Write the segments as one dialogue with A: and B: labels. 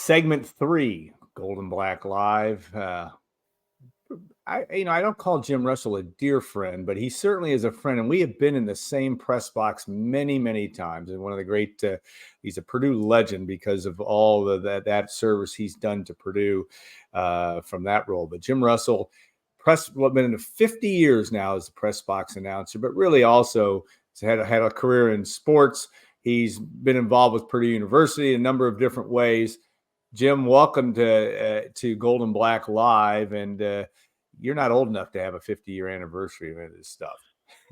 A: Segment 3, Gold and Black Live. I don't call Jim Russell a dear friend, but he certainly is a friend, and we have been in the same press box many, many times. And one of the great, he's a Purdue legend because of all that service he's done to Purdue from that role. But Jim Russell, been in 50 years now as a press box announcer, but really also had a career in sports. He's been involved with Purdue University in a number of different ways. Jim, welcome to Gold and Black Live, and you're not old enough to have a 50-year anniversary of any of this stuff.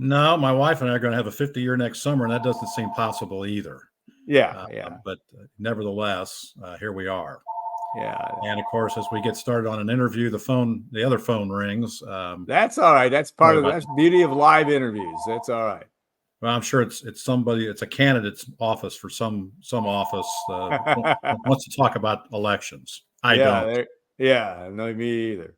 B: No, my wife and I are going to have a 50-year next summer, and that doesn't seem possible either.
A: Yeah.
B: But nevertheless, here we are.
A: Yeah.
B: And of course, as we get started on an interview, the other phone rings.
A: That's all right. That's part of that's the beauty of live interviews. That's all right.
B: Well, I'm sure it's a candidate's office for some office wants to talk about elections. I don't.
A: No, me either.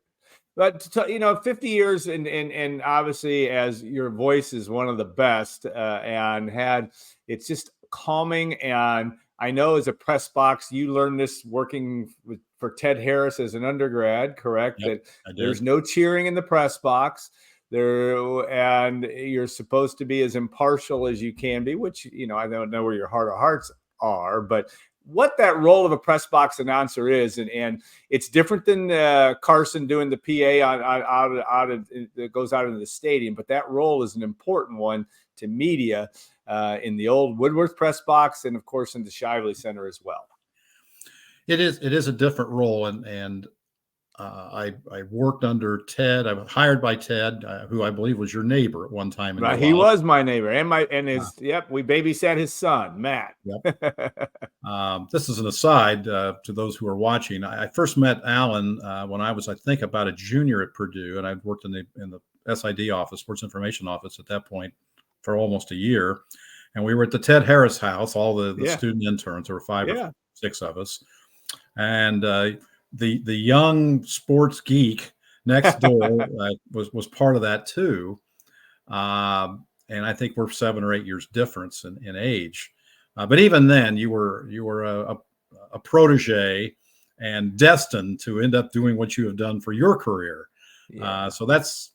A: But 50 years, and obviously, as your voice is one of the best, and it's just calming. And I know as a press box, you learned this working for Ted Harris as an undergrad, correct?
B: Yep,
A: that there's no cheering in the press box there, and you're supposed to be as impartial as you can be, which I don't know where your heart of hearts are, but what that role of a press box announcer is, and it's different than Carson doing the PA that goes out into the stadium, but that role is an important one to media in the old Woodworth press box, and of course in the Shively Center as well.
B: It is a different role, and I worked under Ted. I was hired by Ted, who I believe was your neighbor at one time.
A: Right, he was my neighbor, we babysat his son, Matt.
B: Yep. This is an aside to those who are watching. I first met Alan when I was, I think, about a junior at Purdue, and I'd worked in the SID office, Sports Information Office, at that point for almost a year. And we were at the Ted Harris house, all the student interns. There were 5 or 6 of us, and the young sports geek next door was part of that too. And I think we're 7 or 8 years difference in age. But even then, you were a protege and destined to end up doing what you have done for your career. Yeah. So that's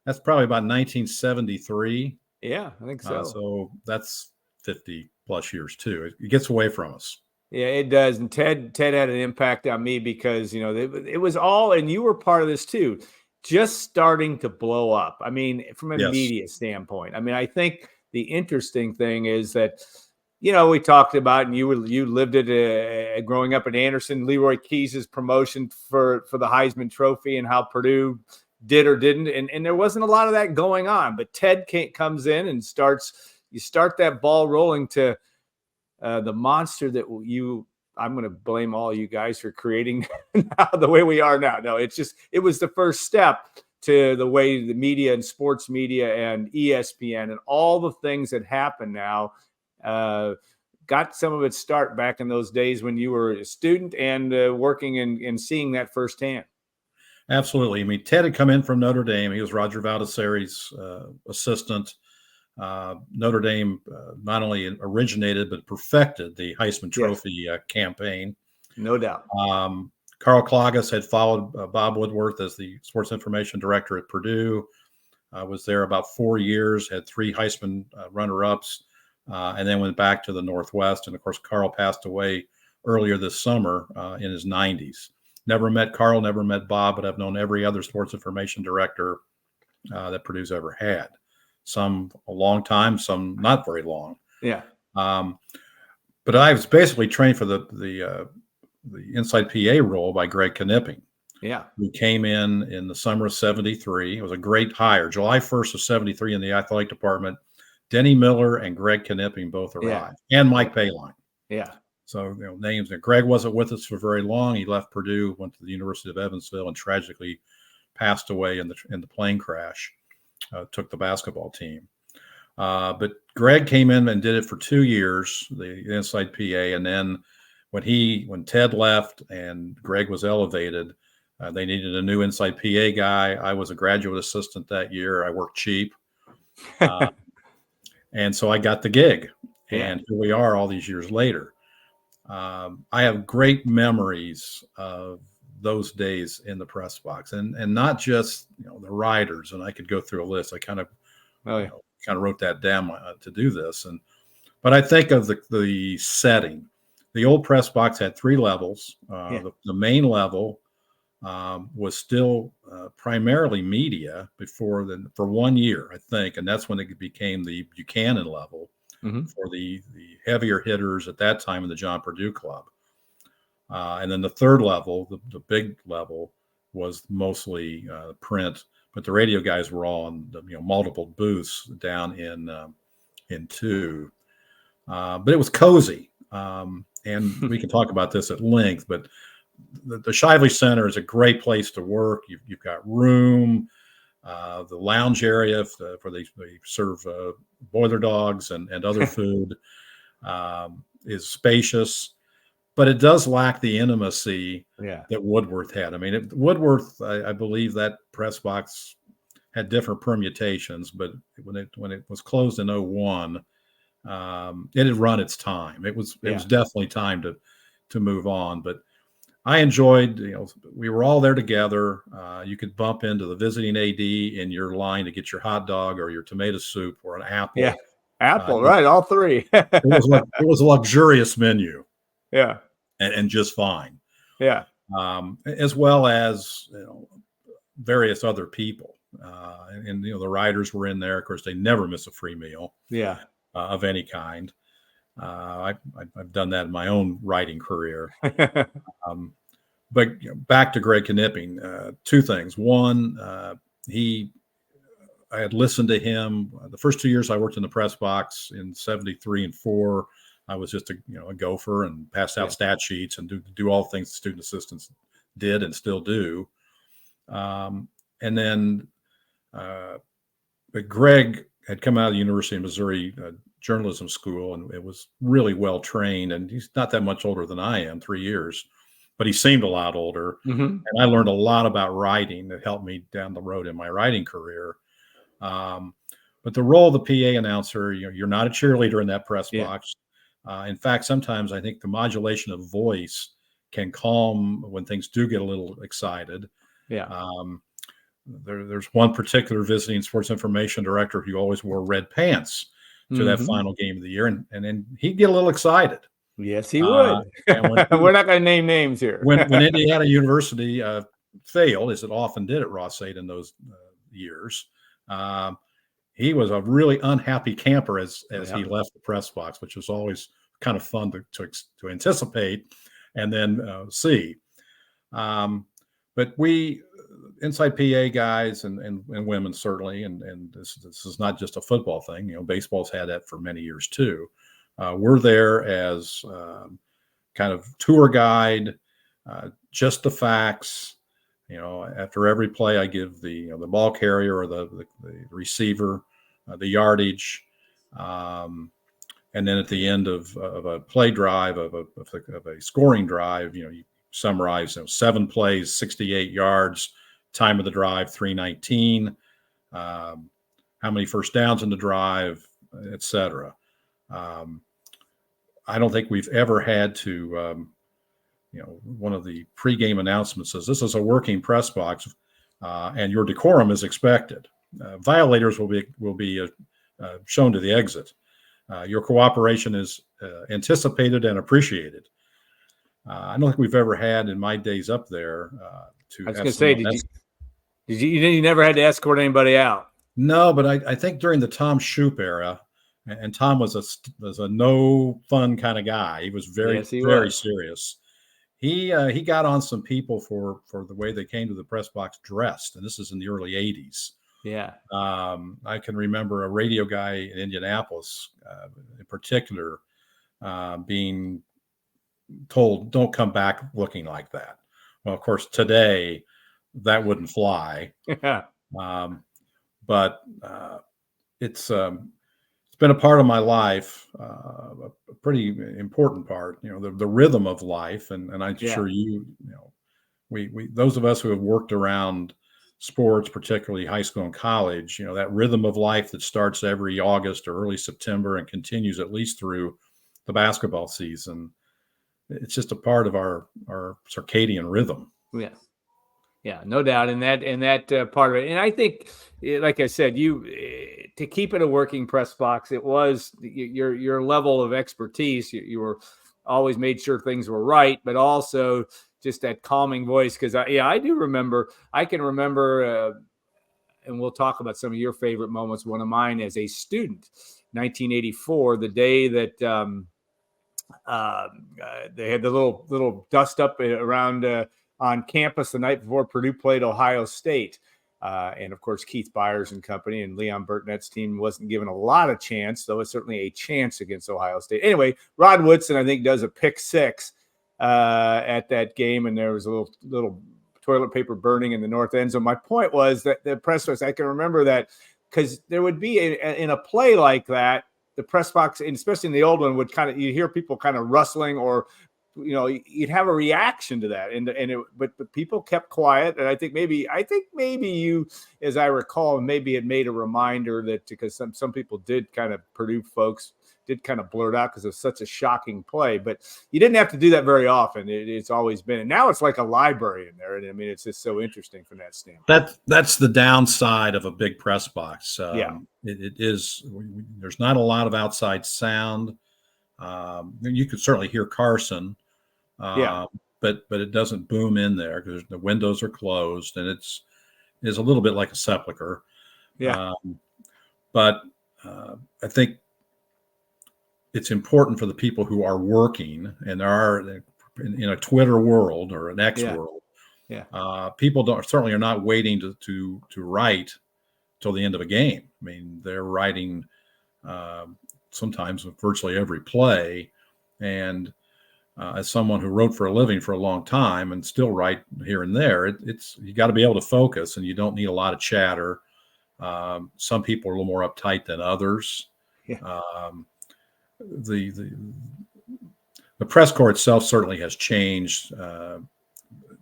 B: probably about 1973.
A: Yeah, I think so.
B: So that's 50 plus years too. It gets away from us.
A: Yeah, it does. And Ted had an impact on me because, it was all, and you were part of this too, just starting to blow up. I mean, from a media standpoint. I mean, I think the interesting thing is that, we talked about, and you lived it growing up in Anderson, Leroy Keys' promotion for the Heisman Trophy and how Purdue did or didn't. And there wasn't a lot of that going on. But Ted comes in and you start that ball rolling to the monster that I'm going to blame all you guys for creating now the way we are now. No, it was the first step to the way the media and sports media and ESPN and all the things that happen now got some of its start back in those days when you were a student and working and seeing that firsthand.
B: Absolutely. I mean, Ted had come in from Notre Dame. He was Roger Valdiserri's assistant. Notre Dame not only originated but perfected the Heisman Trophy campaign.
A: No doubt.
B: Carl Klages had followed Bob Woodworth as the sports information director at Purdue. Was there about 4 years, had 3 Heisman runner-ups, and then went back to the Northwest. And, of course, Carl passed away earlier this summer in his 90s. Never met Carl, never met Bob, but I've known every other sports information director that Purdue's ever had. Some a long time, some not very long.
A: Yeah.
B: But I was basically trained for the inside PA role by Greg Knipping.
A: Yeah.
B: Who came in the summer of 73. It was a great hire. July 1st of 73 in the athletic department. Denny Miller and Greg Knipping both arrived. And Mike Payline.
A: Yeah.
B: So, names there. Greg wasn't with us for very long. He left Purdue, went to the University of Evansville, and tragically passed away in the plane crash. Took the basketball team. But Greg came in and did it for 2 years, the inside PA. And then when Ted left and Greg was elevated, they needed a new inside PA guy. I was a graduate assistant that year. I worked cheap. And so I got the gig. And here we are all these years later. I have great memories of those days in the press box, and not just the writers. And I could go through a list. I kind of wrote that down to do this, but I think of the setting. The old press box had 3 levels. The main level was still primarily media for 1 year, I think, and that's when it became the Buchanan level for the heavier hitters at that time in the John Purdue Club. And then the 3rd level, the big level, was mostly print, but the radio guys were all on multiple booths down in 2. But it was cozy, and we can talk about this at length. But the Shively Center is a great place to work. You've got room. The lounge area where they serve boiler dogs and other food is spacious, but it does lack the intimacy that Woodworth had. I mean, Woodworth, I believe that press box had different permutations, but when it was closed in 2001, it had run its time. It was definitely time to move on. But I enjoyed, we were all there together. You could bump into the visiting AD in your line to get your hot dog or your tomato soup or an apple.
A: Yeah, apple, right? All 3.
B: it was a luxurious menu.
A: Yeah,
B: and just fine.
A: Yeah,
B: as well as various other people, and the writers were in there. Of course, they never miss a free meal.
A: Yeah,
B: of any kind. I've done that in my own writing career. But back to Greg Knipping, 2 things. One, I had listened to him the first 2 years I worked in the press box in 73 and 4. I was just a gopher and passed out stat sheets and do all things student assistants did and still do. And then, but Greg had come out of the University of Missouri journalism school, and it was really well trained. And he's not that much older than I am, 3 years, but he seemed a lot older. And I learned a lot about writing that helped me down the road in my writing career. But the role of the PA announcer, you're not a cheerleader in that press box. In fact, sometimes I think the modulation of voice can calm when things do get a little excited. There's one particular visiting sports information director who always wore red pants to that final game of the year, and then he'd get a little excited.
A: Yes, he would. We're not going to name names here.
B: when Indiana University failed, as it often did at Ross 8 in those years, he was a really unhappy camper as he left the press box, which was always kind of fun to anticipate and then see. But we, inside PA guys and women certainly, and this is not just a football thing. Baseball's had that for many years too. We're there as kind of tour guide, just the facts. After every play, I give the ball carrier or the receiver the yardage, and then at the end of a play drive of a scoring drive, you summarize 7 plays, 68 yards, time of the drive 3:19, how many first downs in the drive, etc. I don't think we've ever had to. One of the pregame announcements says this is a working press box, and your decorum is expected. Violators will be shown to the exit. Your cooperation is anticipated and appreciated. I don't think we've ever had in my days up there.
A: I was going to say, you never had to escort anybody out?
B: No, but I think during the Tom Shoup era, and Tom was a no fun kind of guy. He was very serious. He got on some people for the way they came to the press box dressed, and this is in the early 80s.
A: Yeah.
B: I can remember a radio guy in Indianapolis, in particular, being told, "Don't come back looking like that." Well, of course, today that wouldn't fly.
A: Yeah.
B: But it's been a part of my life, a pretty important part. The rhythm of life, and I'm sure we those of us who have worked around sports, particularly high school and college, that rhythm of life that starts every August or early September and continues at least through the basketball season. it's just a part of our circadian rhythm.
A: Yeah. Yeah, no doubt in that part of it. And I think, like I said, to keep it a working press box, it was your level of expertise. You were always made sure things were right, but also just that calming voice. Because I do remember. I can remember, and we'll talk about some of your favorite moments. One of mine as a student, 1984, the day that they had the little dust up around on campus the night before Purdue played Ohio State. And of course, Keith Byers and company and Leon Burtnett's team wasn't given a lot of chance, though it's certainly a chance against Ohio State. Anyway, Rod Woodson, I think, does a pick six at that game, and there was a little toilet paper burning in the north end zone. My point was that the press box, I can remember that because there would be in a play like that, the press box, and especially in the old one, would you hear people kind of rustling, or you'd have a reaction to that, but people kept quiet, and I think maybe you, as I recall, maybe had made a reminder that because some people did kind of, Purdue folks did kind of blurt out because of such a shocking play, but you didn't have to do that very often. It's always been, and now it's like a library in there, and I mean it's just so interesting from that standpoint.
B: That's the downside of a big press box.
A: Yeah,
B: it is. There's not a lot of outside sound. You could certainly hear Carson.
A: Yeah,
B: but it doesn't boom in there because the windows are closed, and it's a little bit like a sepulcher.
A: Yeah.
B: But I think it's important for the people who are working, and there are in a Twitter world or an X world.
A: Yeah.
B: People certainly are not waiting to write till the end of a game. I mean, they're writing sometimes virtually every play, and as someone who wrote for a living for a long time and still write here and there, it's you got to be able to focus, and you don't need a lot of chatter. Some people are a little more uptight than others.
A: Yeah.
B: The press corps itself certainly has changed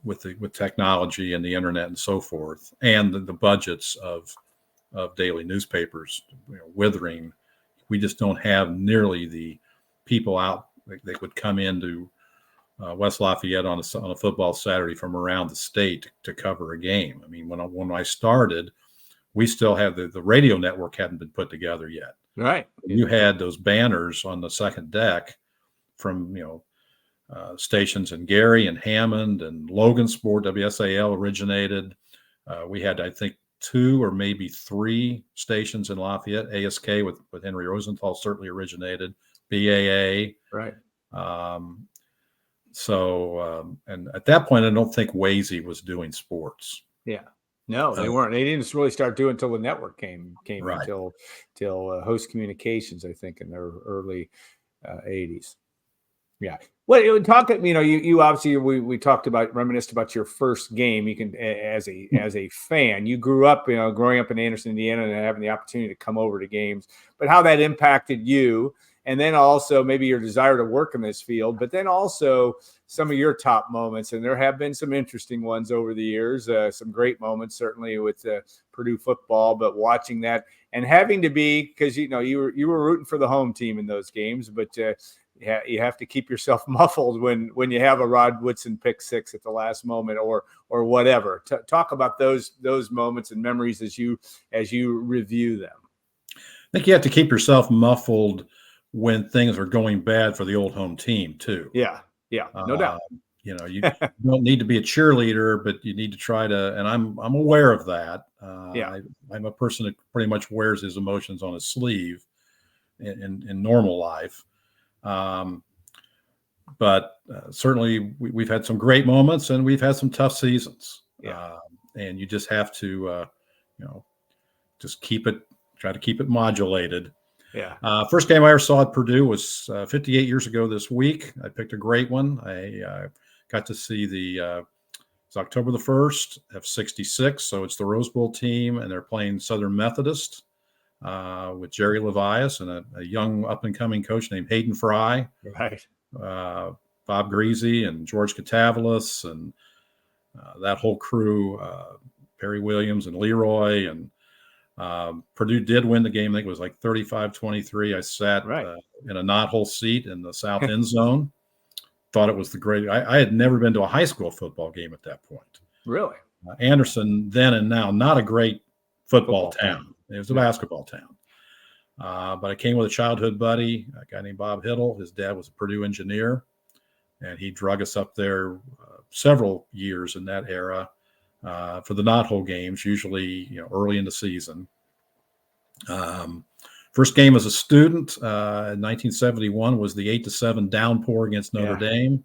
B: with technology and the internet and so forth, and the budgets of daily newspapers withering. We just don't have nearly the people out that would come into West Lafayette on a football Saturday from around the state to cover a game. I mean, when I started, we still have the radio network hadn't been put together yet.
A: Right.
B: You had those banners on the second deck from stations in Gary and Hammond and Logansport. WSAL originated. We had, I think, 2 or maybe 3 stations in Lafayette. ASK with Henry Rosenthal certainly originated. BAA.
A: Right.
B: And at that point, I don't think Wazy was doing sports.
A: Yeah. No, they weren't. They didn't really start doing until the network came
B: right.
A: until Host Communications, I think, in their early 80s. Yeah. Well, you obviously we talked about, reminisced about your first game. You can, as a fan, you grew up, growing up in Anderson, Indiana, and having the opportunity to come over to games, but how that impacted you. And then also maybe your desire to work in this field, but then also some of your top moments. And there have been some interesting ones over the years, some great moments, certainly with Purdue football, but watching that and having to be, because, you were rooting for the home team in those games, but you have to keep yourself muffled when you have a Rod Woodson pick six at the last moment or whatever. Talk about those moments and memories as you review them.
B: I think you have to keep yourself muffled when things are going bad for the old home team too.
A: Yeah, no doubt.
B: You don't need to be a cheerleader, but you need to try to. And I'm aware of that. I'm a person that pretty much wears his emotions on his sleeve in normal life. But certainly we've had some great moments and we've had some tough seasons. And you just have to, just try to keep it modulated.
A: Yeah.
B: First game I ever saw at Purdue was 58 years ago this week. I picked a great one. I got to see it's October the 1st of 66. So it's the Rose Bowl team, and they're playing Southern Methodist with Jerry Levias and a young up-and-coming coach named Hayden Fry.
A: Right.
B: Bob Greasy and George Catavalis and that whole crew, Perry Williams and Leroy. And Purdue did win the game. I think it was like 35-23. I sat in a knothole seat in the south end zone. thought it was the great. I had never been to a high school football game at that point.
A: Really?
B: Anderson, then and now, not a great football town. It was a basketball town. But I came with a childhood buddy, a guy named Bob Hiddle. His dad was a Purdue engineer, and he drug us up there several years in that era for the knothole games, usually early in the season. First game as a student in 1971 was the 8-7 downpour against Notre Dame.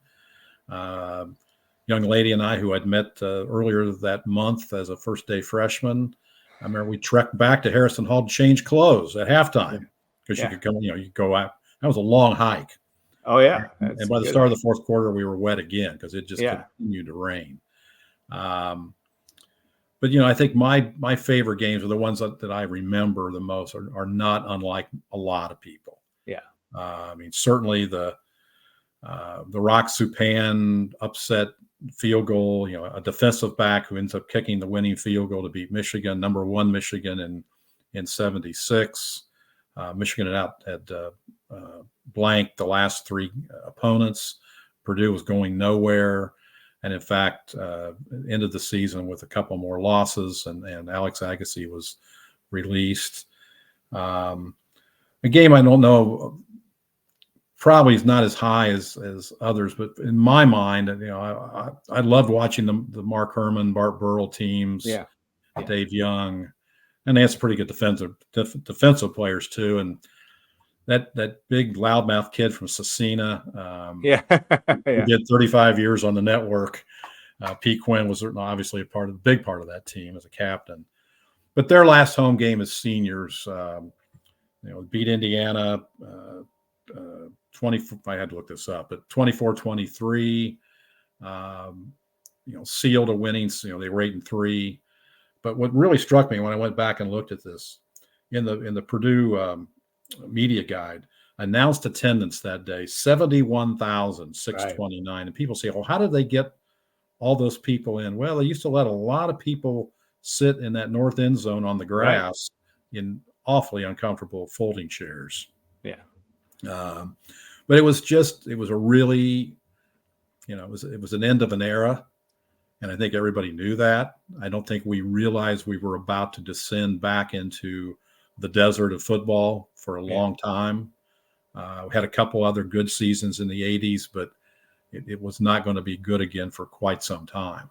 B: Young lady and I, who I'd met earlier that month as a first-day freshman, I remember we trekked back to Harrison Hall to change clothes at halftime because you could go, you could go out. That was a long hike.
A: Oh yeah,
B: and by the start of the fourth quarter, we were wet again because it just continued to rain. But I think my favorite games are the ones that I remember the most are not unlike a lot of people.
A: Yeah,
B: I mean, certainly the Rock Supan upset field goal, a defensive back who ends up kicking the winning field goal to beat Michigan, number 1 Michigan in 76. Michigan had blanked the last 3 opponents. Purdue was going nowhere, and in fact ended the season with a couple more losses, and Alex Agassi was released. A game I don't know, probably is not as high as others, but in my mind, I loved watching the Mark Herman, Bart Burrell teams, Dave Young, and they had some pretty good defensive players too. And that big loudmouth kid from Cecina, who did 35 years on the network. Pete Quinn was obviously a big part of that team as a captain. But their last home game as seniors, beat Indiana. 20, I had to look this up, but 24-23, sealed a winning, they were 8-3. But what really struck me when I went back and looked at this in the Purdue media guide, announced attendance that day, 71,629. And people say, well, how did they get all those people in? Well, they used to let a lot of people sit in that north end zone on the grass in awfully uncomfortable folding chairs.
A: Yeah.
B: But it was a really, it was an end of an era. And I think everybody knew that. I don't think we realized we were about to descend back into the desert of football for a long time. We had a couple other good seasons in the 80s, but it was not going to be good again for quite some time.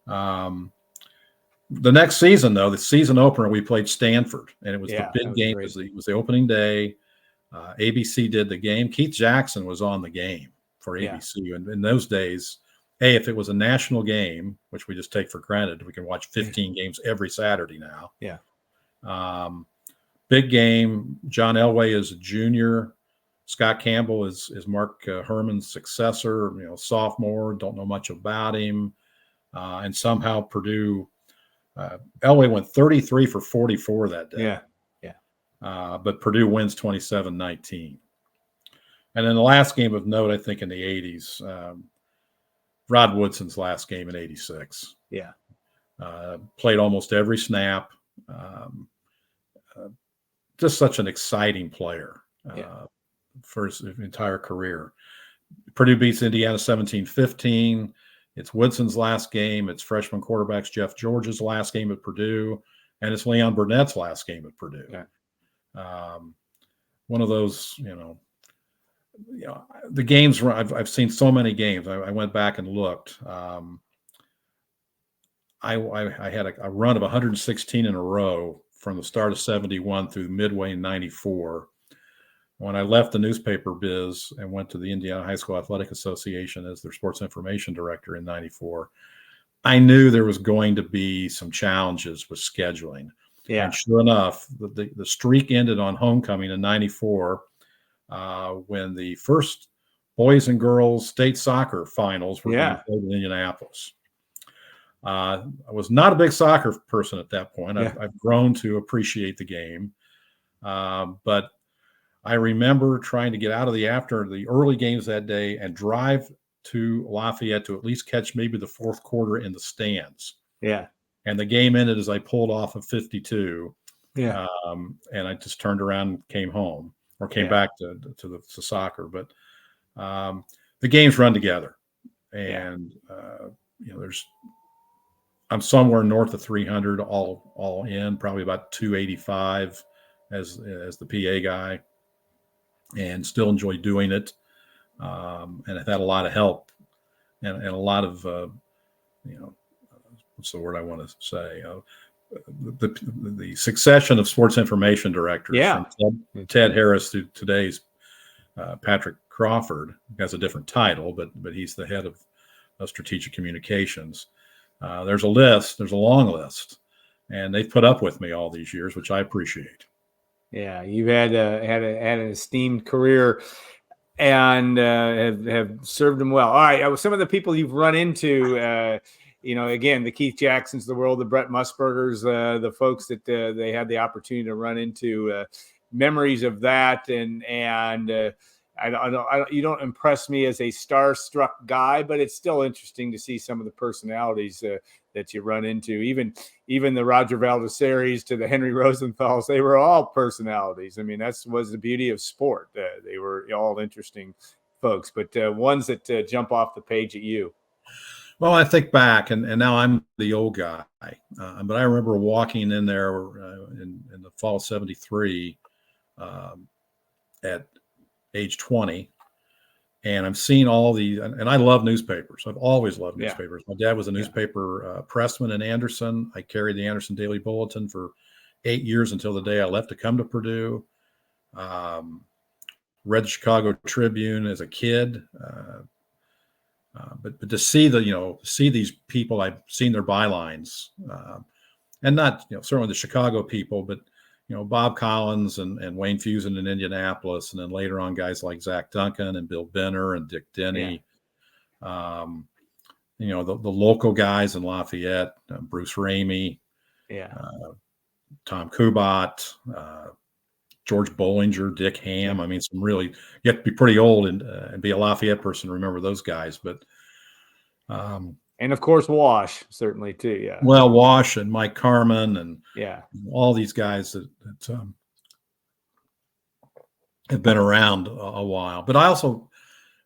B: The next season, though, the season opener, we played Stanford, and it was the big game. It was the opening day. ABC did the game. Keith Jackson was on the game for ABC. And in those days, if it was a national game, which we just take for granted, we can watch 15 games every Saturday now.
A: Yeah.
B: Big game. John Elway is a junior. Scott Campbell is Mark Herman's successor, sophomore, don't know much about him. And somehow Purdue, Elway went 33 for 44 that day.
A: Yeah.
B: But Purdue wins 27-19. And then the last game of note, I think in the 80s, Rod Woodson's last game in 86.
A: Yeah.
B: Played almost every snap. Just such an exciting player for his entire career. Purdue beats Indiana 17-15. It's Woodson's last game. It's freshman quarterback Jeff George's last game at Purdue. And it's Leon Burnett's last game at Purdue.
A: Okay.
B: One of those, the games where I've seen so many games. I went back and looked. I had a run of 116 in a row from the start of 71 through midway in 94. When I left the newspaper biz and went to the Indiana High School Athletic Association as their sports information director in 94, I knew there was going to be some challenges with scheduling.
A: Yeah.
B: And sure enough, the streak ended on homecoming in 94 when the first boys and girls state soccer finals were being played in Indianapolis. I was not a big soccer person at that point. I've grown to appreciate the game. But I remember trying to get out of after the early games that day and drive to Lafayette to at least catch maybe the fourth quarter in the stands.
A: Yeah.
B: And the game ended as I pulled off of 52.
A: Yeah.
B: And I just turned around and came home or came back to soccer. But the the games run together,
A: Yeah.
B: and I'm somewhere north of 300 all in, probably about 285 as the PA guy, and still enjoy doing it. And I've had a lot of help and a lot of what's the word I want to say? The succession of sports information directors from Ted Harris to today's Patrick Crawford. He has a different title, but he's the head of strategic communications. There's a long list, and they've put up with me all these years, which I appreciate.
A: Yeah, you've had an esteemed career, and have served them well. All right, some of the people you've run into, again, the Keith Jacksons of the world, the Brett Musburgers, the folks that they had the opportunity to run into, memories of that, and you don't impress me as a starstruck guy, but it's still interesting to see some of the personalities that you run into. Even the Roger Valdiseris to the Henry Rosenthal's, they were all personalities. I mean, was the beauty of sport. They were all interesting folks, but ones that jump off the page at you.
B: Well, I think back, and now I'm the old guy, but I remember walking in there in the fall of '73 at age 20, and I'm seeing all the, and I love newspapers. I've always loved newspapers. My dad was a newspaper pressman in Anderson. I carried the Anderson Daily Bulletin for 8 years until the day I left to come to Purdue. Read the Chicago Tribune as a kid. But to see see these people, I've seen their bylines, and not certainly the Chicago people, but Bob Collins and Wayne Fusen in Indianapolis, and then later on guys like Zach Duncan and Bill Benner and Dick Denny. The local guys in Lafayette, Bruce Ramey, Tom Kubat, George Bollinger, Dick Ham. I mean, some really, you have to be pretty old and be a Lafayette person to remember those guys. But
A: and of course Wash certainly too. Yeah.
B: Well, Wash and Mike Carmen and all these guys that have been around a while. But I also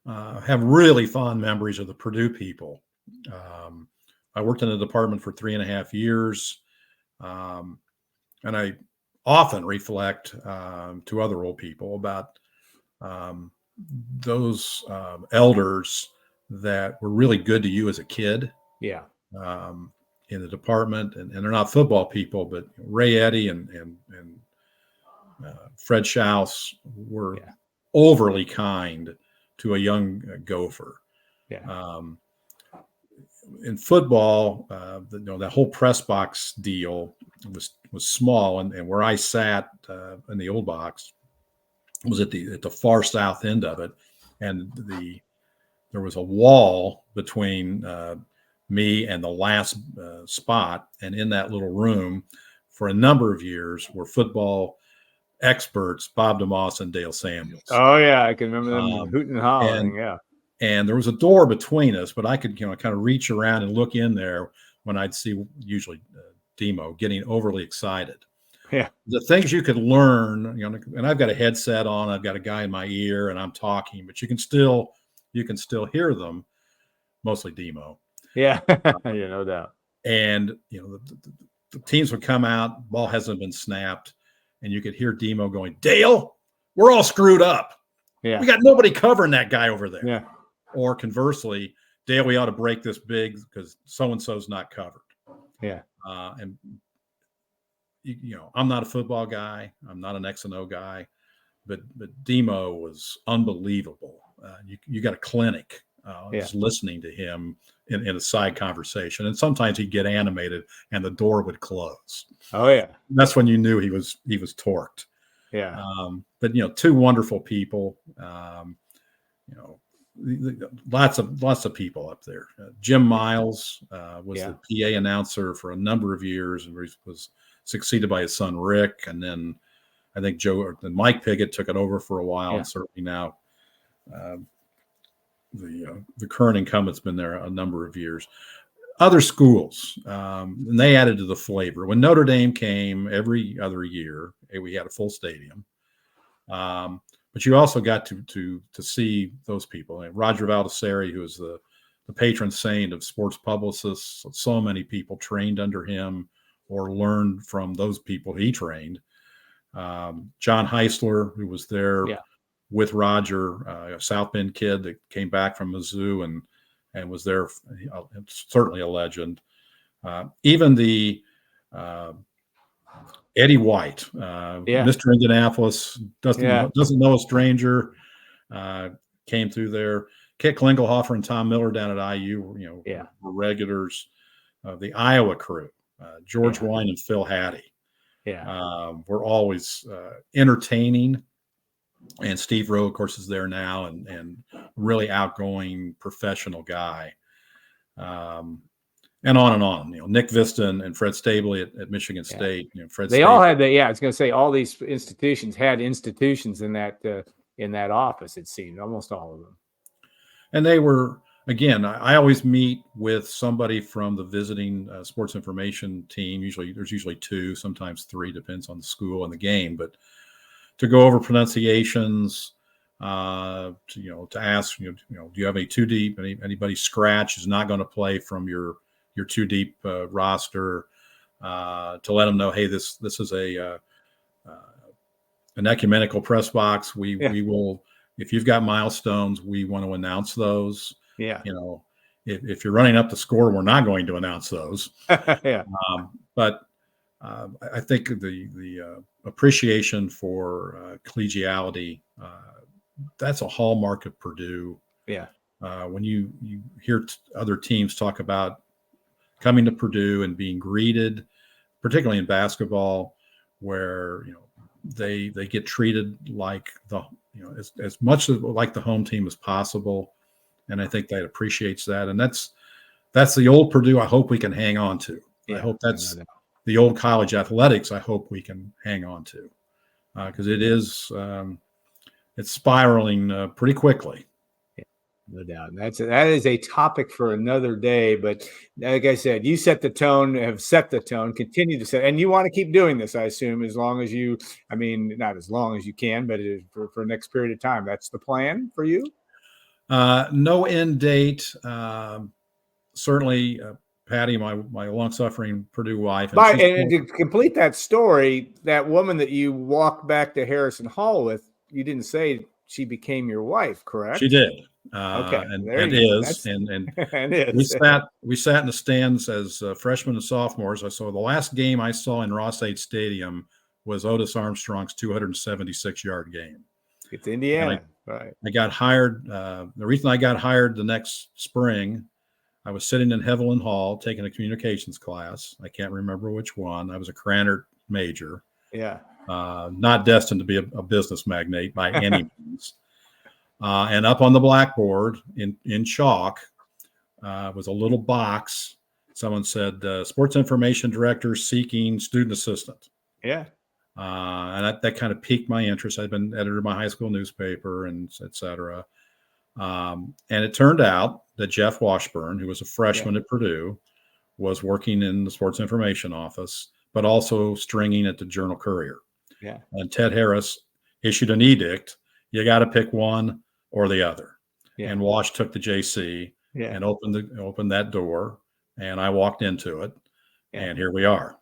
B: have really fond memories of the Purdue people. I worked in the department for 3.5 years, and I often reflect to other old people about those elders that were really good to you as a kid.
A: Yeah.
B: In the department, and they're not football people, but Ray Eddy and Fred Schaus were overly kind to a young gopher.
A: Yeah.
B: In football, that whole press box deal was small, and where I sat in the old box was at the far south end of it, and there was a wall between me and the last spot, and in that little room for a number of years were football experts Bob DeMoss and Dale Samuels.
A: Oh yeah, I can remember them hooting and hollering.
B: And there was a door between us, but I could kind of reach around and look in there when I'd see usually Demo getting overly excited.
A: Yeah,
B: the things you could learn, and I've got a headset on, I've got a guy in my ear, and I'm talking, but you can still hear them, mostly Demo.
A: Yeah, no doubt.
B: And the teams would come out, ball hasn't been snapped, and you could hear Demo going, "Dale, we're all screwed up.
A: Yeah,
B: we got nobody covering that guy over there."
A: Yeah.
B: Or conversely, "Dale, we ought to break this big because so and so's not covered."
A: Yeah.
B: And I'm not a football guy. I'm not an X and O guy, but Demo was unbelievable. You got a clinic just listening to him in a side conversation, and sometimes he'd get animated and the door would close.
A: Oh yeah,
B: that's when you knew he was torqued.
A: Yeah.
B: But two wonderful people. Lots of people up there. Jim Miles was the PA announcer for a number of years and was succeeded by his son Rick, and then I think Mike Piggott took it over for a while, and certainly now the current incumbent's been there a number of years. Other schools, and they added to the flavor. When Notre Dame came every other year, we had a full stadium. But but you also got to see those people. And Roger Baldessari, who is the patron saint of sports publicists, so many people trained under him or learned from those people he trained. John Heisler, who was there with Roger, a South Bend kid that came back from Mizzou and was there, certainly a legend. Even the Eddie White, Mr. Indianapolis, doesn't know a stranger, came through there. Kit Klingelhofer and Tom Miller down at IU, were regulars. The Iowa crew, George Wine and Phil Hattie, were always entertaining. And Steve Rowe, of course, is there now, and really outgoing professional guy. And on and on. Nick Vista and Fred Stabley at Michigan State.
A: They all had that. I was going to say all these institutions had institutions in that office. It seemed almost all of them. And
B: they were, again, I always meet with somebody from the visiting sports information team. There's usually 2, sometimes 3, depends on the school and the game. But to go over pronunciations, to ask, do you have any 2 deep? Anybody scratch is not going to play from your 2 deep roster, to let them know, hey, this is an ecumenical press box. We will, if you've got milestones, we want to announce those. If you're running up the score, we're not going to announce those. But I think the appreciation for collegiality, that's a hallmark of Purdue. When you hear other teams talk about coming to Purdue and being greeted, particularly in basketball, where they get treated like as much like the home team as possible, and I think that appreciates that, and that's the old Purdue I hope we can hang on to. I hope that's the old college athletics I hope we can hang on to, because it is it's spiraling pretty quickly.
A: No doubt. That is a topic for another day. But like I said, you set the tone, have set the tone, continue to set, and you want to keep doing this, I assume, as long as not as long as you can, but for the next period of time. That's the plan for you?
B: No end date. Certainly, Patty, my long-suffering Purdue wife.
A: And to complete that story, that woman that you walked back to Harrison Hall with, you didn't say she became your wife, correct?
B: She did.
A: Okay,
B: and is. We sat in the stands as freshmen and sophomores. The last game I saw in Ross-Ade Stadium was Otis Armstrong's 276-yard game.
A: It's Indiana, right?
B: I got hired. The reason I got hired the next spring, I was sitting in Hevelin Hall taking a communications class. I can't remember which one. I was a Krannert major. Not destined to be a business magnate by any means. And up on the blackboard in chalk was a little box. Someone said, sports information director seeking student assistant. And that kind of piqued my interest. I'd been editor of my high school newspaper and et cetera. And it turned out that Jeff Washburn, who was a freshman at Purdue, was working in the sports information office, but also stringing at the Journal Courier. And Ted Harris issued an edict. You got to pick one or the other. And Wash took the JC and opened that door, and I walked into it, and here we are.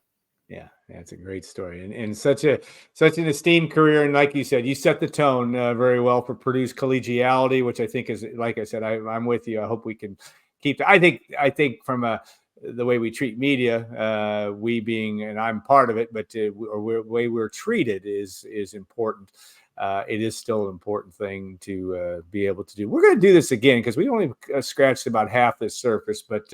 A: That's a great story, and such an esteemed career. And like you said, you set the tone very well for Purdue's collegiality, which I think is, like I said, I'm with you. I hope we can keep. I think from the way we treat media, we being, and I'm part of it, but the way we're treated is important. It is still an important thing to be able to do. We're going to do this again because we only scratched about half the surface, but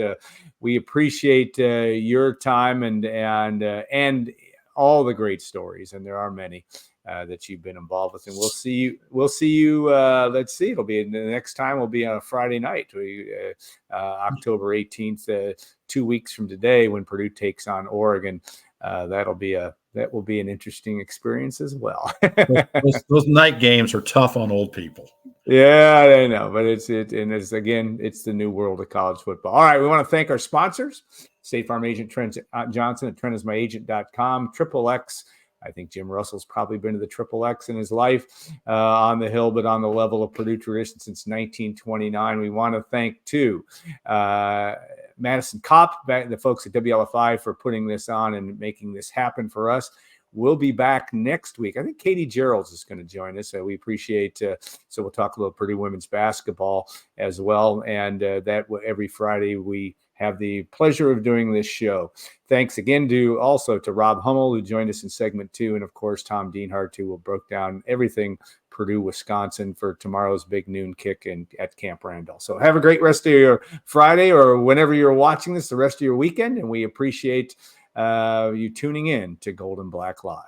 A: we appreciate your time and all the great stories, and there are many that you've been involved with. And we'll see you. Let's see. It'll be the next time. Will be on a Friday night, October 18th, 2 weeks from today, when Purdue takes on Oregon. That will be an interesting experience as well.
B: those night games are tough on old people.
A: Yeah, I know, but it's the new world of college football. All right, we want to thank our sponsors: State Farm agent Trent Johnson at TrentIsMyAgent.com, XXX I think Jim Russell's probably been to the Triple X in his life on the Hill, but on the level of Purdue tradition since 1929. We want to thank, too, Madison Kopp, the folks at WLFI, for putting this on and making this happen for us. We'll be back next week. I think Katie Gerald's is going to join us. We appreciate, so we'll talk about Purdue women's basketball as well. And that every Friday we have the pleasure of doing this show. Thanks again also to Rob Hummel, who joined us in segment 2. And of course, Tom Dienhart, who will break down everything Purdue, Wisconsin for tomorrow's big noon kick at Camp Randall. So have a great rest of your Friday, or whenever you're watching this, the rest of your weekend. And we appreciate you tuning in to Gold and Black Live.